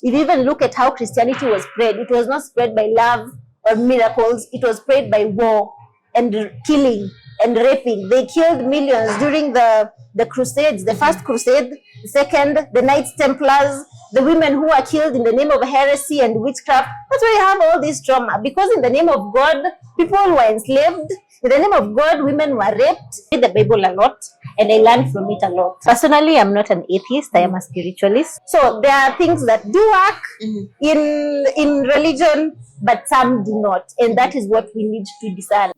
If you even look at how Christianity was spread, it was not spread by love or miracles. It was spread by war and killing and raping. They killed millions during the Crusades, the first crusade, the second, the Knights Templars, the women who were killed in the name of heresy and witchcraft. That's why you have all this trauma, because in the name of God, people were enslaved. In the name of God, women were raped. I read the Bible a lot, and I learned from it a lot. Personally, I'm not an atheist. I am a spiritualist. So there are things that do work in religion, but some do not, and that is what we need to discern.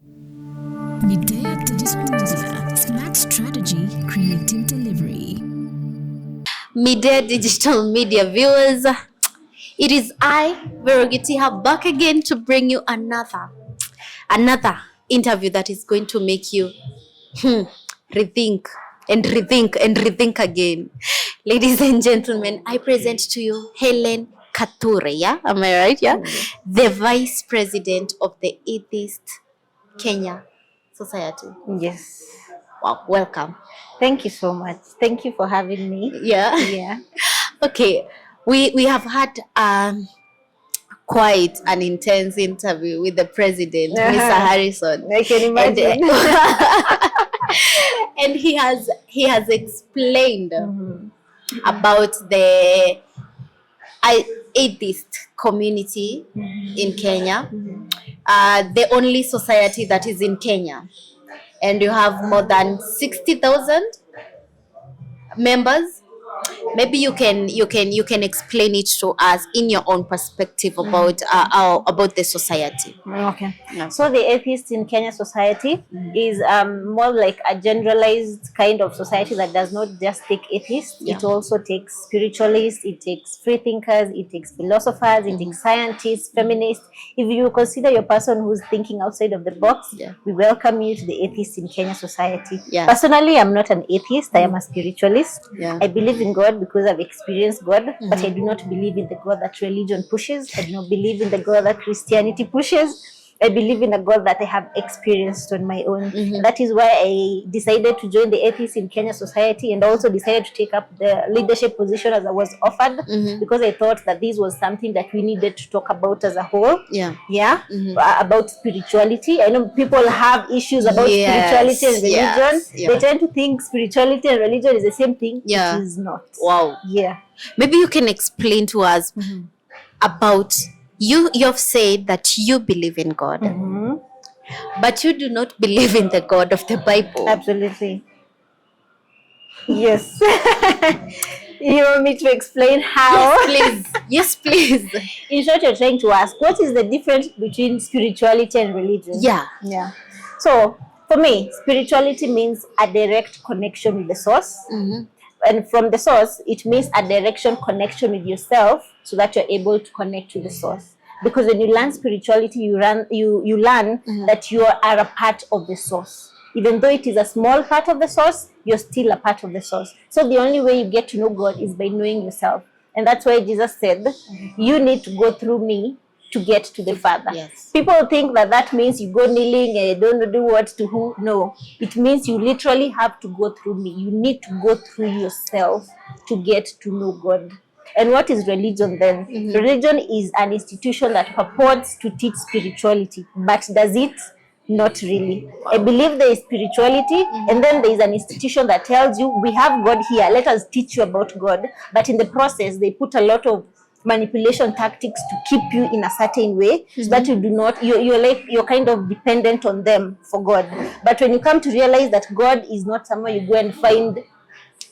Midday Digital Media, smart strategy, creative delivery. Midday Digital Media viewers, it is I, Verogitiha, back again to bring you another interview that is going to make you rethink again. Ladies and gentlemen, I present to you Hellen Kathure, yeah? Am I right? Yeah? The Vice President of the Atheist Kenya Society. Yes. Wow, welcome. Thank you so much. Thank you for having me. Yeah. Okay. We have had quite an intense interview with the president, Mr. Harrison. I can imagine. And he has explained about the atheist community in Kenya, the only society that is in Kenya, and you have more than 60,000 members. Maybe you can explain it to us in your own perspective about the society. Okay. Yeah. So the Atheist in Kenya Society is more like a generalized kind of society that does not just take atheists. Yeah. It also takes spiritualists, it takes free thinkers, it takes philosophers, it takes scientists, feminists. If you consider your person who's thinking outside of the box, we welcome you to the Atheist in Kenya Society. Yeah. Personally, I'm not an atheist. I am a spiritualist. Yeah. I believe in God because I've experienced God, but I do not believe in the God that religion pushes. I do not believe in the God that Christianity pushes. I believe in a God that I have experienced on my own. And that is why I decided to join the Atheists in Kenya Society, and also decided to take up the leadership position as I was offered, because I thought that this was something that we needed to talk about as a whole. About spirituality. I know people have issues about spirituality and religion. They tend to think spirituality and religion is the same thing. It is not. Wow. Yeah. Maybe you can explain to us about you've said that you believe in God, but you do not believe in the God of the Bible. Absolutely. Yes. You want me to explain how? Yes, please. In short, you're trying to ask, what is the difference between spirituality and religion? Yeah. So, for me, spirituality means a direct connection with the source. And from the source, it means a direction connection with yourself, so that you're able to connect to the source. Because when you learn spirituality, you learn that you are a part of the source. Even though it is a small part of the source, you're still a part of the source. So the only way you get to know God is by knowing yourself. And that's why Jesus said, you need to go through me to get to the Father. Yes. People think that means you go kneeling and don't do what to who. No, it means you literally have to go through me. You need to go through yourself to get to know God. And what is religion then? Religion is an institution that purports to teach spirituality, but does it? Not really. I believe there is spirituality, and then there is an institution that tells you, we have God here, let us teach you about God. But in the process, they put a lot of manipulation tactics to keep you in a certain way, so that you do not, you're kind of dependent on them for God. But when you come to realize that God is not somewhere you go and find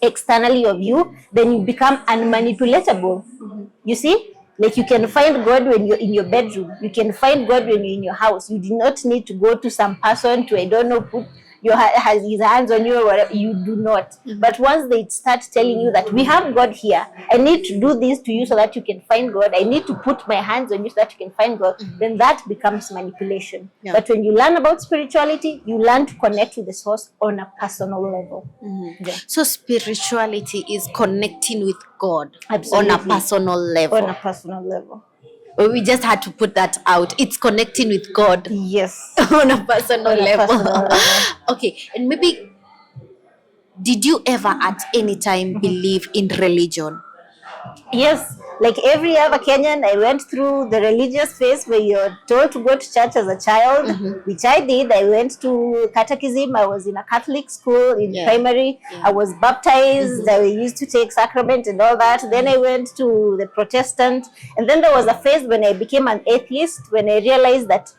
externally of you, then you become unmanipulatable. You see? Like, you can find God when you're in your bedroom. You can find God when you're in your house. You do not need to go to some person to, I don't know, put his hands on you or whatever. You do not. But once they start telling you that we have God here, I need to do this to you so that you can find God, I need to put my hands on you so that you can find God, then that becomes manipulation. But when you learn about spirituality, you learn to connect with the source on a personal level. So spirituality is connecting with God. Absolutely. On a personal level. On a personal level. We just had to put that out. It's connecting with God. Yes. On a personal level. Personal level. Okay. And maybe, did you ever at any time believe in religion? Yes. Like every other Kenyan, I went through the religious phase where you're told to go to church as a child, which I did. I went to catechism. I was in a Catholic school in primary. I was baptized. I used to take sacrament and all that. Then I went to the Protestant. And then there was a phase when I became an atheist, when I realized that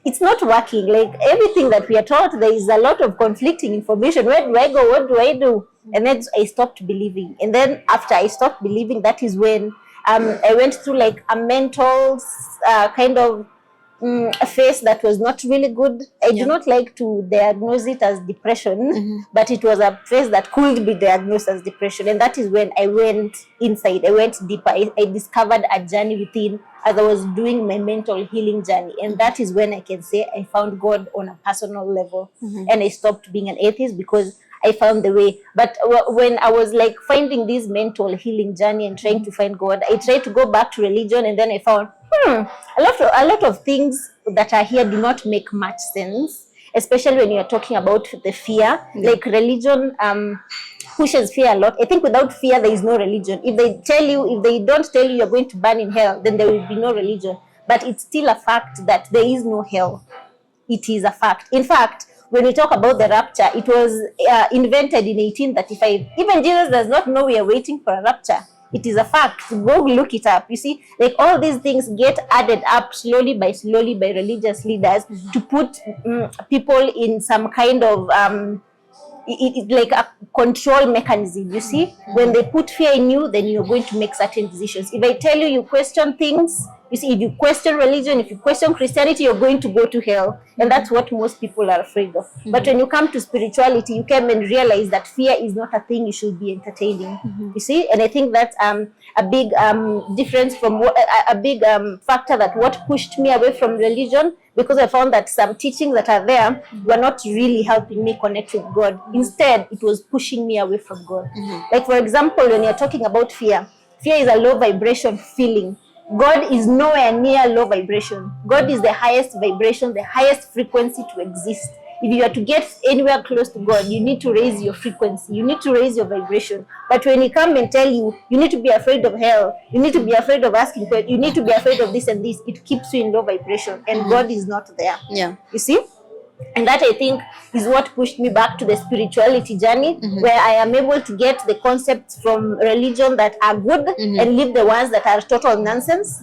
it's not working. Like everything that we are taught, there is a lot of conflicting information. Where do I go? What do I do? And then I stopped believing. And then after I stopped believing, that is when I went through like a mental kind of a phase that was not really good. I do not like to diagnose it as depression, but it was a phase that could be diagnosed as depression. And that is when I went inside. I went deeper. I discovered a journey within as I was doing my mental healing journey. And that is when I can say I found God on a personal level. And I stopped being an atheist because I found the way. But when I was like finding this mental healing journey and trying to find God, I tried to go back to religion, and then I found a lot of things that are here do not make much sense, especially when you're talking about the fear. Like religion pushes fear a lot. I think without fear, there is no religion. If they don't tell you you're going to burn in hell, then there will be no religion. But it's still a fact that there is no hell. It is a fact. In fact, when we talk about the rapture, it was invented in 1835. Even Jesus does not know we are waiting for a rapture. It is a fact. Go look it up. You see, like all these things get added up slowly by religious leaders to put people in some kind of like a control mechanism. You see, when they put fear in you, then you're going to make certain decisions. If I tell you, you question things, you see, if you question religion, if you question Christianity, you're going to go to hell. And that's what most people are afraid of. But when you come to spirituality, you come and realize that fear is not a thing you should be entertaining. You see, and I think that's a big difference from a big factor that what pushed me away from religion, because I found that some teachings that are there were not really helping me connect with God. Instead, it was pushing me away from God. Like, for example, when you're talking about fear is a low vibration feeling. God is nowhere near low vibration. God is the highest vibration, the highest frequency to exist. If you are to get anywhere close to God, you need to raise your frequency. You need to raise your vibration. But when He come and tell you, you need to be afraid of hell, you need to be afraid of asking questions, you need to be afraid of this and this, it keeps you in low vibration. And God is not there. You see? And that, I think, is what pushed me back to the spirituality journey, where I am able to get the concepts from religion that are good and leave the ones that are total nonsense.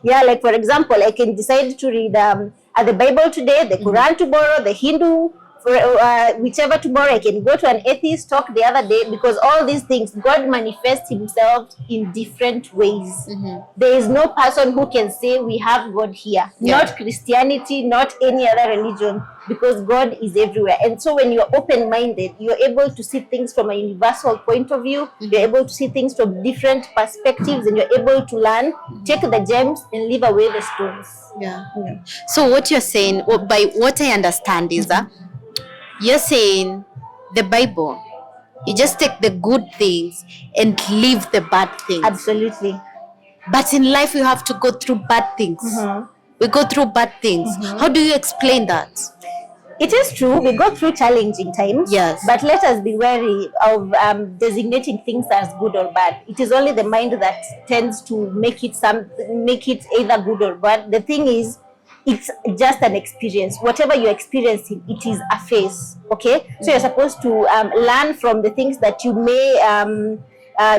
Like, for example, I can decide to read the Bible today, the Quran tomorrow, the Hindu, whichever tomorrow. I can go to an atheist talk the other day, because all these things, God manifests Himself in different ways. There is no person who can say we have God here, not Christianity, not any other religion, because God is everywhere. And so when you're open-minded, you're able to see things from a universal point of view, you're able to see things from different perspectives, and you're able to learn, take the gems and leave away the stones. So what you're saying, by what I understand, is that you're saying the Bible, you just take the good things and leave the bad things. Absolutely. But in life, you have to go through bad things. We go through bad things. How do you explain that? It is true, we go through challenging times. Yes. But let us be wary of designating things as good or bad. It is only the mind that tends to make it either good or bad. The thing is, it's just an experience. Whatever you're experiencing, it is a phase. Okay? So you're supposed to learn from the things that you may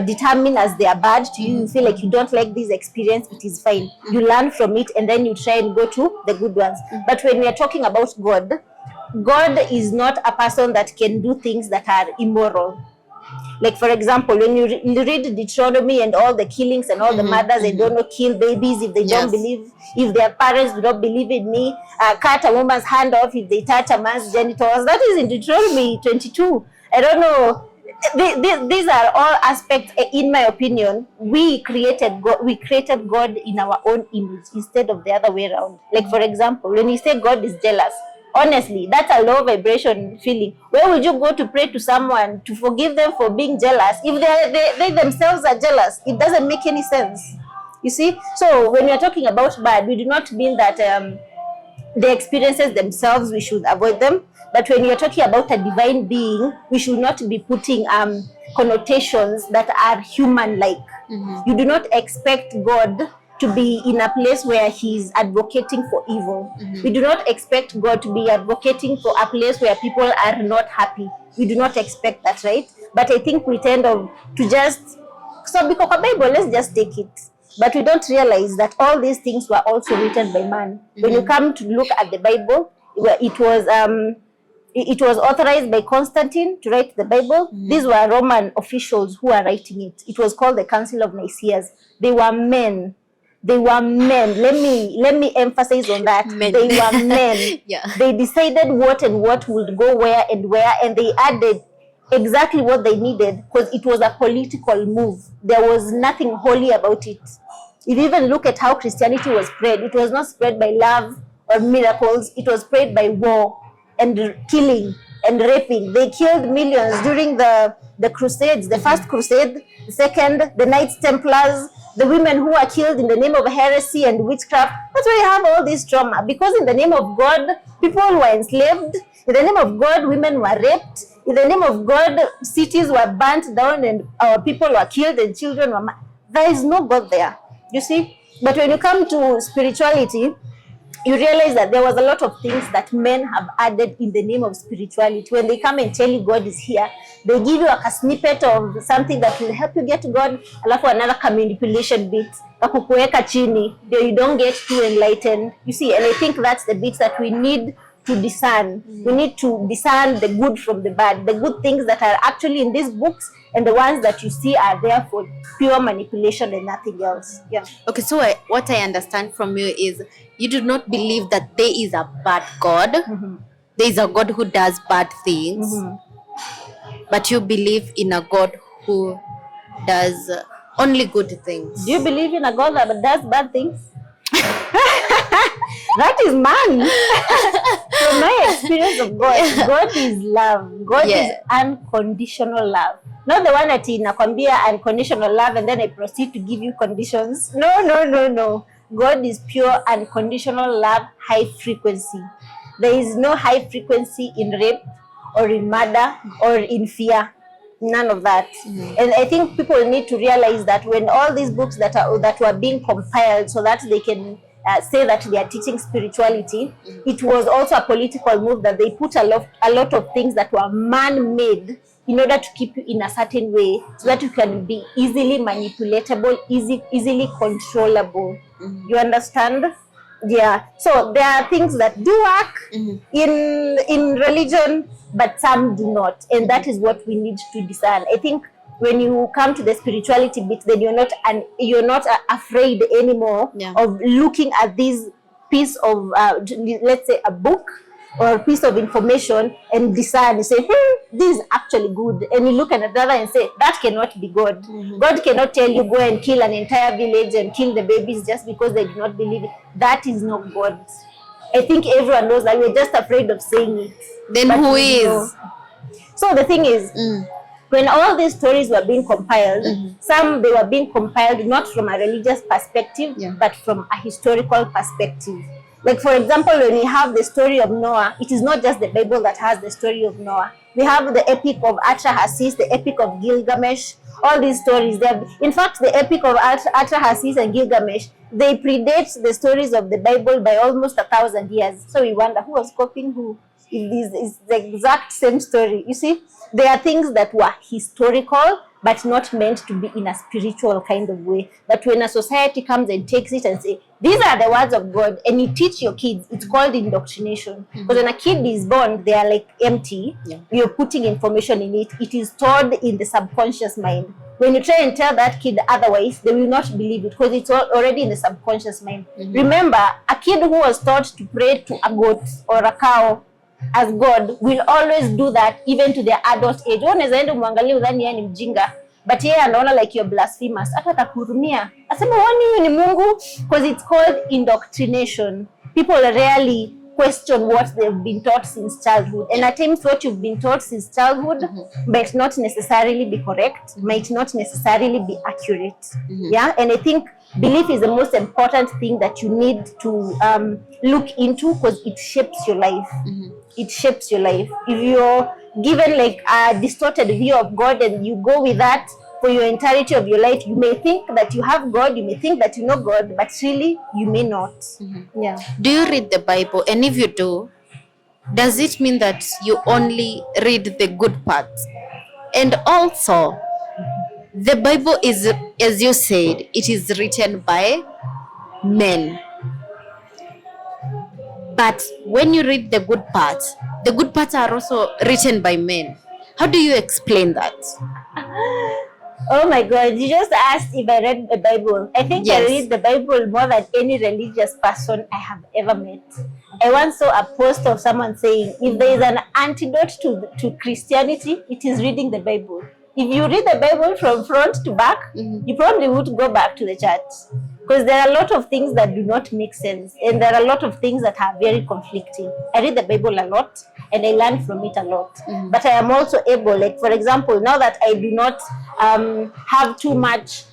determine as they are bad to you. You feel like you don't like this experience, it is fine. You learn from it, and then you try and go to the good ones. But when we are talking about God, God is not a person that can do things that are immoral. Like, for example, when you read Deuteronomy and all the killings and all the murders, they don't kill babies if they don't believe, if their parents do not believe in me, cut a woman's hand off if they touch a man's genitals. That is in Deuteronomy 22. I don't know. These are all aspects, in my opinion. We created God in our own image instead of the other way around. Like, for example, when you say God is jealous, honestly, that's a low vibration feeling. Where would you go to pray to someone to forgive them for being jealous if they themselves are jealous? It doesn't make any sense. You see? So when we are talking about bad, we do not mean that the experiences themselves, we should avoid them. But when you're talking about a divine being, we should not be putting connotations that are human-like. You do not expect God to be in a place where he's advocating for evil. We do not expect God to be advocating for a place where people are not happy. We do not expect that, right? But I think we tend to just, so because of the Bible, let's just take it. But we don't realize that all these things were also written by man. When you come to look at the Bible, it was authorized by Constantine to write the Bible. These were Roman officials who were writing it. It was called the Council of Nicaea. They were men. They were men. Let me emphasize on that. Men. They were men. Yeah. They decided what and what would go where, and they added exactly what they needed because it was a political move. There was nothing holy about it. If you even look at how Christianity was spread, it was not spread by love or miracles. It was spread by war and killing and raping. They killed millions during the Crusades, the first Crusade, the second, the Knights Templars, the women who were killed in the name of heresy and witchcraft. That's why you have all this trauma. Because in the name of God, people were enslaved. In the name of God, women were raped. In the name of God, cities were burnt down and our people were killed and children were... There is no God there, you see. But when you come to spirituality, you realize that there was a lot of things that men have added in the name of spirituality. When they come and tell you God is here, they give you a snippet of something that will help you get to God, alafu another manipulation bit, kakukuweka chini, you don't get too enlightened. You see, and I think that's the bit that we need to discern. We need to discern the good from the bad, the good things that are actually in these books, and the ones that you see are there for pure manipulation and nothing else. Yeah. Okay, so what I understand from you is you do not believe that there is a bad God. There is a God who does bad things, but you believe in a God who does only good things. Do you believe in a God that does bad things? That is man. From my experience of God, God is love. God is unconditional love. Not the one that inakwambia unconditional love and then I proceed to give you conditions. No. God is pure unconditional love, high frequency. There is no high frequency in rape or in murder or in fear. None of that. And I think people need to realize that when all these books that were being compiled so that they can say that they are teaching spirituality, it was also a political move that they put a lot of things that were man-made in order to keep you in a certain way so that you can be easily manipulatable, easily controllable. You understand? Yeah. So there are things that do work in religion, but some do not. And that is what we need to discern. I think when you come to the spirituality bit, then you're not afraid anymore of looking at this piece of, let's say, a book or a piece of information and decide, you say, this is actually good. And you look at another and say, that cannot be God. God cannot tell you, go and kill an entire village and kill the babies just because they do not believe it. That is not God. I think everyone knows that. We're just afraid of saying it. Then who is? So the thing is, when all these stories were being compiled, they were being compiled not from a religious perspective, but from a historical perspective. Like, for example, when we have the story of Noah, it is not just the Bible that has the story of Noah. We have the epic of Atrahasis, the epic of Gilgamesh, all these stories. In fact, the epic of Atrahasis and Gilgamesh, they predate the stories of the Bible by almost 1,000 years. So we wonder who was copying who. It is the exact same story. You see, there are things that were historical, but not meant to be in a spiritual kind of way. But when a society comes and takes it and say, these are the words of God, and you teach your kids, it's called indoctrination. Because when a kid is born, they are like empty. You're putting information in it. It is stored in the subconscious mind. When you try and tell that kid otherwise, they will not believe it because it's already in the subconscious mind. Remember, a kid who was taught to pray to a goat or a cow as God will always do that even to their adult age. Unaweza enda muangalie udhani yeye ni mjinga, but yeye anaona like you're blasphemous. Hata atakuhurumia. Asema wani huyu ni Mungu, because it's called indoctrination. People rarely question what they've been taught since childhood. And at times what you've been taught since childhood might not necessarily be correct, might not necessarily be accurate. Yeah, and I think belief is the most important thing that you need to look into because it shapes your life. It shapes your life. If you're given like a distorted view of God, and you go with that for your entirety of your life. You may think that you have God, you may think that you know God, but really you may not. Yeah. Do you read the Bible? And if you do, does it mean that you only read the good parts? And also, the Bible is, as you said, it is written by men. But when you read the good parts are also written by men. How do you explain that? Oh my God, you just asked if I read the Bible. I think I Yes. read the Bible more than any religious person I have ever met. I once saw a post of someone saying, if there is an antidote to Christianity, it is reading the Bible. If you read the Bible from front to back, you probably would go back to the church. Because there are a lot of things that do not make sense, and there are a lot of things that are very conflicting. I read the Bible a lot, and I learn from it a lot. But I am also able, like for example, now that I do not have too much,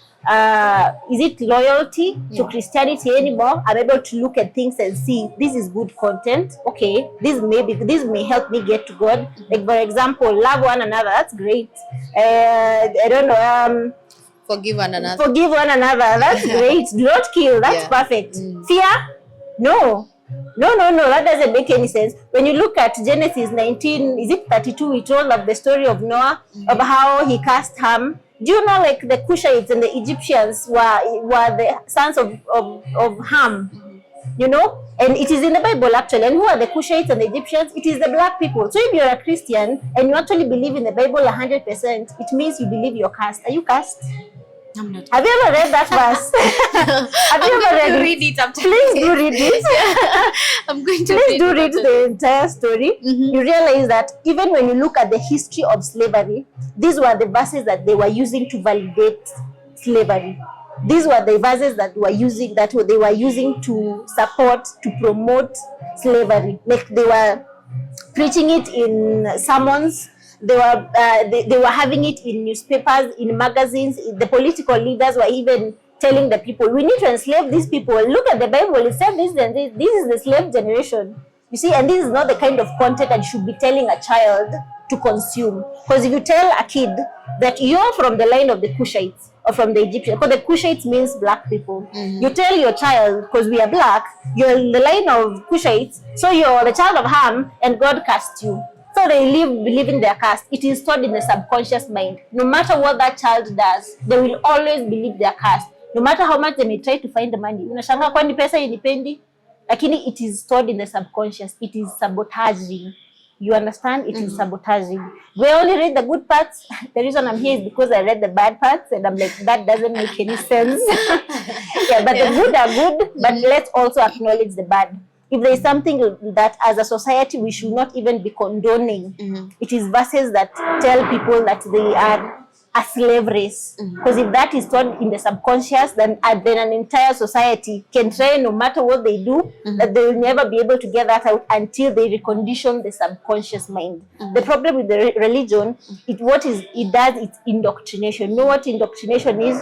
is it loyalty to Christianity anymore? I'm able to look at things and see this is good content. Okay, this may help me get to God. Like for example, love one another. That's great. I don't know. Forgive one another. Forgive one another. That's great. Do not kill. That's Yeah. perfect. Fear? No. No. That doesn't make any sense. When you look at Genesis 19, is it 32? It told of the story of Noah, of how he cast Ham. Do you know, like the Cushites and the Egyptians were the sons of Ham? You know, and it is in the Bible actually. And who are the Cushites and the Egyptians? It is the black people. So if you're a Christian and you actually believe in the Bible 100%, it means you believe you're cursed. Are you cursed? I'm not. Have you ever read that verse? Have you ever read it? it after. Please do read it. I'm going to Please do it read after. the entire story. You realize that even when you look at the history of slavery, these were the verses that they were using to validate slavery. These were the verses that they were using to support, to promote slavery. Like they were preaching it in sermons. They were having it in newspapers, in magazines. The political leaders were even telling the people, we need to enslave these people. Look at the Bible, it said this and this. This is the slave generation. You see, and this is not the kind of content that you should be telling a child to consume. Because if you tell a kid that you're from the line of the Cushites or from the Egyptians, because the Cushites means black people, you tell your child, because we are black, you're in the line of Cushites, so you're the child of Ham, and God cast you. So they believe in their caste. It is stored in the subconscious mind. No matter what that child does, they will always believe their caste. No matter how much they may try to find the money. Unashanga kwani pesa inipendi? Lakini it is stored in the subconscious. It is sabotaging. You understand? It is sabotaging. We only read the good parts. The reason I'm here is because I read the bad parts, and I'm like, that doesn't make any sense. Yeah, but the good are good, but let's also acknowledge the bad. If there is something that as a society we should not even be condoning, it is verses that tell people that they are a slave race. Because if that is stored in the subconscious, then an entire society can try, no matter what they do, that they will never be able to get that out until they recondition the subconscious mind. The problem with the religion, it does, it's indoctrination. You know what indoctrination is?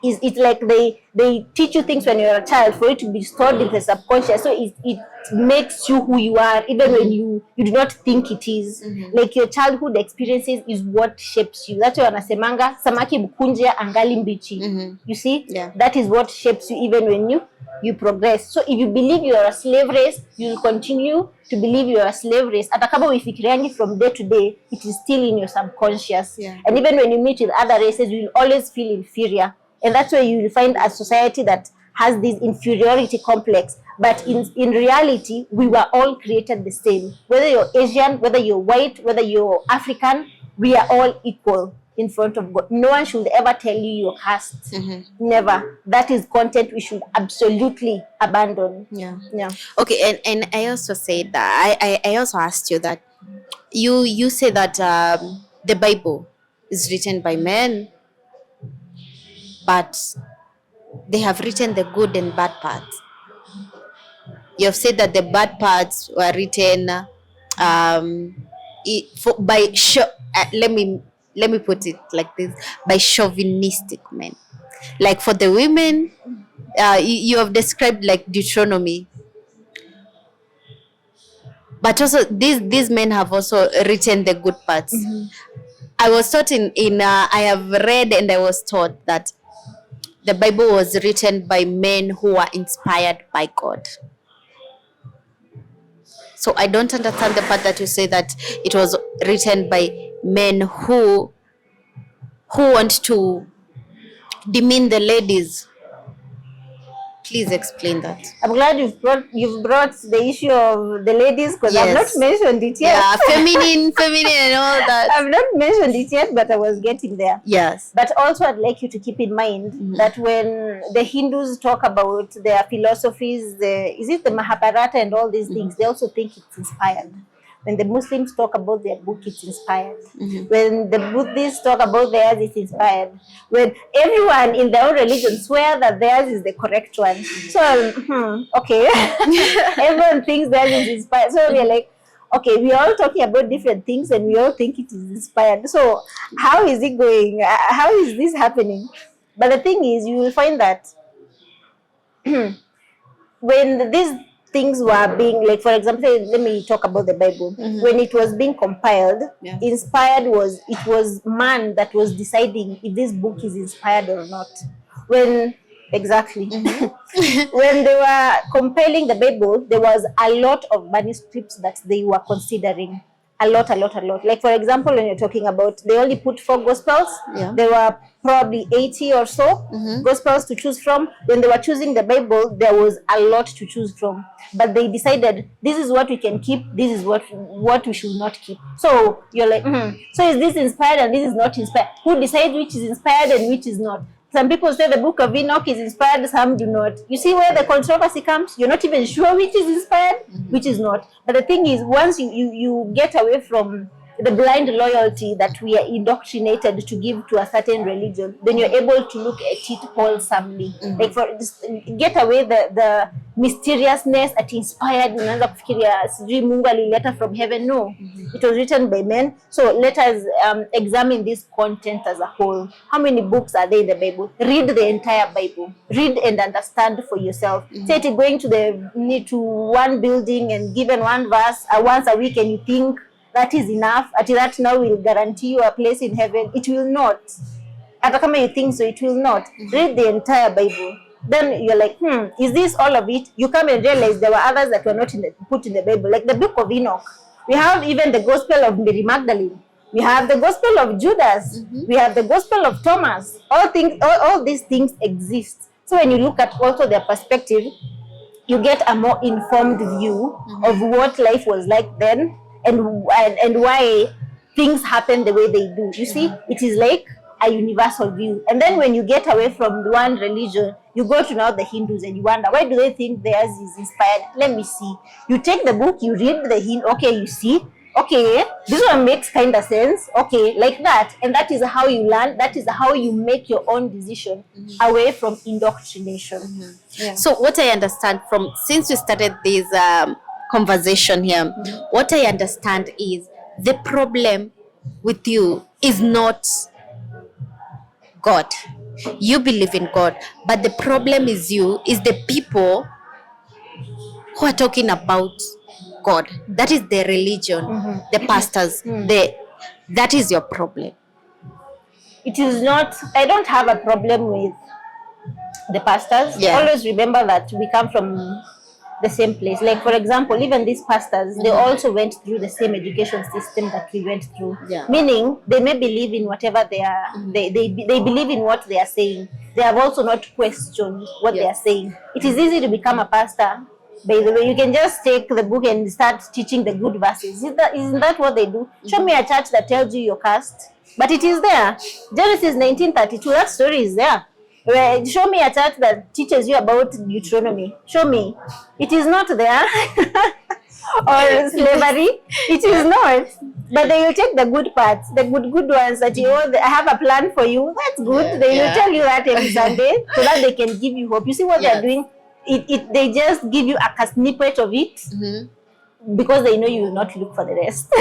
It's like they teach you things when you're a child for it to be stored in the subconscious, so it makes you who you are even when you do not think it is. Like your childhood experiences is what shapes you. That's why wanasemanga samaki mkunje angali mbichi. You see, that is what shapes you even when you progress. So if you believe you are a slave race, you will continue to believe you are a slave race. Hata kama uifikiriangi from day to day, it is still in your subconscious. And even when you meet with other races, you will always feel inferior. And that's where you will find a society that has this inferiority complex. But in reality, we were all created the same. Whether you're Asian, whether you're white, whether you're African, we are all equal in front of God. No one should ever tell you your caste. Never. That is content we should absolutely abandon. Yeah. Okay, and I also said that I also asked you that you say that the Bible is written by men, but they have written the good and bad parts. You have said that the bad parts were written let me put it like this, by chauvinistic men. Like for the women, you have described like Deuteronomy. But also these men have also written the good parts. I was taught I have read and I was taught that the Bible was written by men who were inspired by God. So I don't understand the part that you say that it was written by men who want to demean the ladies. Please explain that. I'm glad you've brought the issue of the ladies, because I've not mentioned it yet. Yeah, feminine and all that. I've not mentioned it yet, but I was getting there. Yes. But also I'd like you to keep in mind that when the Hindus talk about their philosophies, is it the Mahabharata and all these things, they also think it's inspired. When the Muslims talk about their book, it's inspired. When the Buddhists talk about theirs, it's inspired. When everyone in their own religion swear that theirs is the correct one. So, okay. Everyone thinks theirs is inspired. So we're like, okay, we're all talking about different things and we all think it is inspired. So how is it going? How is this happening? But the thing is, you will find that when these things were being, like, for example, let me talk about the Bible. When it was being compiled, inspired it was man that was deciding if this book is inspired or not. When when they were compiling the Bible, there was a lot of manuscripts that they were considering. A lot. Like, for example, when you're talking about, they only put 4 gospels. There were probably 80 or so gospels to choose from. When they were choosing the Bible, there was a lot to choose from. But they decided, this is what we can keep, this is what we should not keep. So you're like, so is this inspired and this is not inspired? Who decides which is inspired and which is not? Some people say the book of Enoch is inspired, some do not. You see where the controversy comes? You're not even sure which is inspired, which is not. But the thing is, once you get away from the blind loyalty that we are indoctrinated to give to a certain religion, then you're able to look at it wholesomely. Like, for just get away the mysteriousness at inspired, unaanza kufikiria sijui Mungu alileta from heaven. No, it was written by men. So let us examine this content as a whole. How many books are there in the Bible? Read the entire Bible. Read and understand for yourself. Say it going to one building and given one verse once a week, and you think that is enough, at that now will guarantee you a place in heaven. It will not. At kama you think so, it will not. Read the entire Bible. Then you're like, is this all of it? You come and realize there were others that were not put in the Bible, like the book of Enoch. We have even the Gospel of Mary Magdalene. We have the Gospel of Judas. We have the Gospel of Thomas. All these things exist. So when you look at also their perspective, you get a more informed view of what life was like then, and why things happen the way they do. You see, it is like a universal view. And then when you get away from one religion, you go to now the Hindus and you wonder, why do they think theirs is inspired? Let me see. You take the book, you read the Hindu, okay, you see, okay, this one makes kind of sense, okay, like that. And that is how you learn, that is how you make your own decision away from indoctrination. So what I understand from, since we started this conversation here, what I understand is the problem with you is not God. You believe in God, but the problem is the people who are talking about God. That is the religion, the pastors, that is your problem. It is not, I don't have a problem with the pastors. Always remember that we come from the same place. Like, for example, even these pastors, they also went through the same education system that we went through. Meaning, they may believe in whatever they are, they believe in what they are saying. They have also not questioned what they are saying. It is easy to become a pastor. By the way, you can just take the book and start teaching the good verses. Isn't that what they do? Show me a church that tells you your caste. But it is there. Genesis 19:32, that story is there. Show me a church that teaches you about Deuteronomy. Show me. It is not there. Or slavery. It is not. But they will take the good parts, the good ones that I have a plan for you. That's good. They will tell you that every Sunday so that they can give you hope. You see what they're doing? They just give you a snippet of it because they know you will not look for the rest.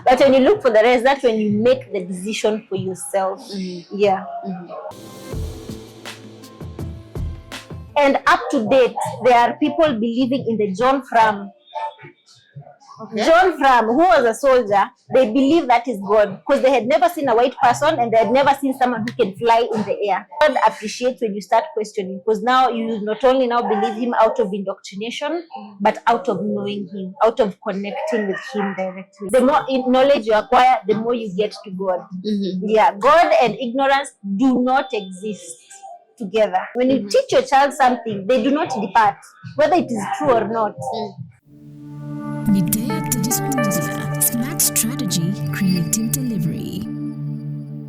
But when you look for the rest, that's when you make the decision for yourself. And up to date, there are people believing in the John Fram Okay. John Fram, who was a soldier, they believe that is God because they had never seen a white person and they had never seen someone who can fly in the air. God appreciates when you start questioning because now you not only now believe him out of indoctrination, but out of knowing him, out of connecting with him directly. The more knowledge you acquire, the more you get to God. Yeah, God and ignorance do not exist together. When you teach your child something, they do not depart, whether it is true or not. Midday at the Disco Media. Smart strategy, creating